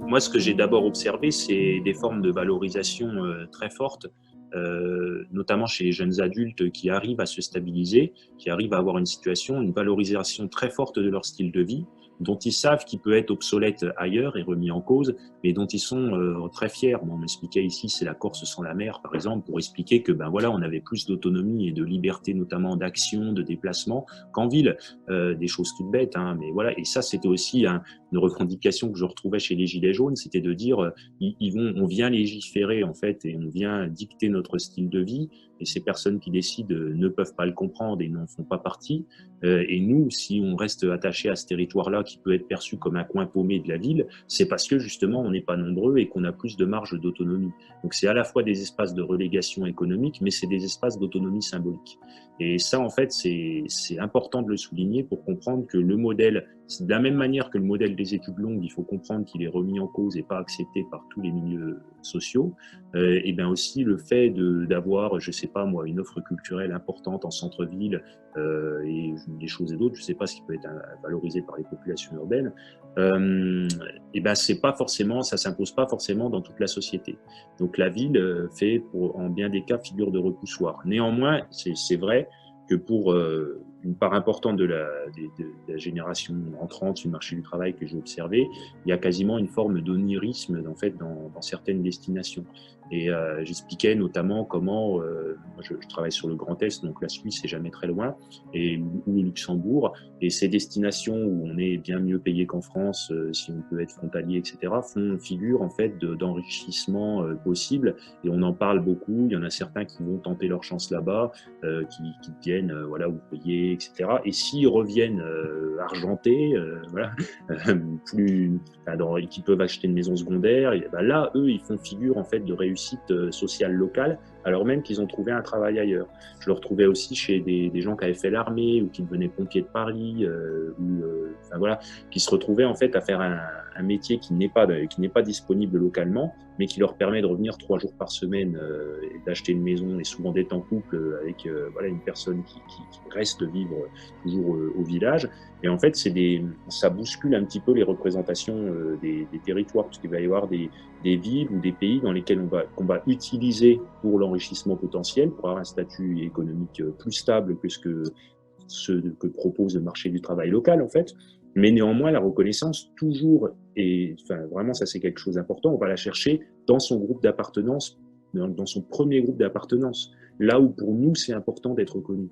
Moi, ce que j'ai d'abord observé, c'est des formes de valorisation très fortes, notamment chez les jeunes adultes qui arrivent à se stabiliser, qui arrivent à avoir une situation, une valorisation très forte de leur style de vie, dont ils savent qu'il peut être obsolète ailleurs et remis en cause, mais dont ils sont très fiers. Bon, on m'expliquait ici, c'est la Corse sans la mer, par exemple, pour expliquer que ben voilà, on avait plus d'autonomie et de liberté, notamment d'action, de déplacement, qu'en ville. Des choses toutes bêtes, hein, mais voilà. Et ça, c'était aussi une revendication que je retrouvais chez les Gilets jaunes, c'était de dire on vient légiférer en fait et on vient dicter notre style de vie, et ces personnes qui décident ne peuvent pas le comprendre et n'en font pas partie. Et nous, si on reste attaché à ce territoire-là qui peut être perçu comme un coin paumé de la ville, c'est parce que justement on n'est pas nombreux et qu'on a plus de marge d'autonomie. Donc c'est à la fois des espaces de relégation économique, mais c'est des espaces d'autonomie symbolique. Et ça, en fait, c'est important de le souligner pour comprendre que le modèle, de la même manière que le modèle des études longues, il faut comprendre qu'il est remis en cause et pas accepté par tous les milieux sociaux. Et bien aussi le fait d'avoir, je sais pas moi, une offre culturelle importante en centre-ville et des choses et d'autres, je sais pas ce qui peut être valorisé par les populations urbaines. Et ben c'est pas forcément, ça s'impose pas forcément dans toute la société. Donc la ville fait, en bien des cas, figure de repoussoir. Néanmoins, c'est vrai que pour une part importante de la génération entrante sur le marché du travail que j'ai observé, il y a quasiment une forme d'onirisme en fait dans certaines destinations. Et j'expliquais notamment comment, moi je travaille sur le Grand Est, donc la Suisse c'est jamais très loin, ou le Luxembourg, et ces destinations où on est bien mieux payé qu'en France, si on peut être frontalier, etc., font figure en fait d'enrichissement possible, et on en parle beaucoup. Il y en a certains qui vont tenter leur chance là-bas, qui deviennent voilà, ouvriers, etc. Et s'ils reviennent argentés, voilà, plus, enfin, qui peuvent acheter une maison secondaire, et ben là, eux, ils font figure en fait de réussite sociale locale, alors même qu'ils ont trouvé un travail ailleurs. Je le retrouvais aussi chez des gens qui avaient fait l'armée ou qui devenaient pompiers de Paris, enfin, voilà, qui se retrouvaient en fait à faire un métier qui n'est pas disponible localement, mais qui leur permet de revenir 3 jours par semaine et d'acheter une maison, et souvent d'être en couple avec voilà, une personne qui reste vivre toujours au village. Et en fait, ça bouscule un petit peu les représentations des territoires, parce qu'il va y avoir des villes ou des pays dans lesquels qu'on va utiliser pour l'enrichissement potentiel, pour avoir un statut économique plus stable que ce que propose le marché du travail local, en fait. Mais néanmoins, la reconnaissance, toujours, et enfin, vraiment, ça c'est quelque chose d'important, on va la chercher dans son groupe d'appartenance, dans son premier groupe d'appartenance, là où pour nous c'est important d'être reconnu.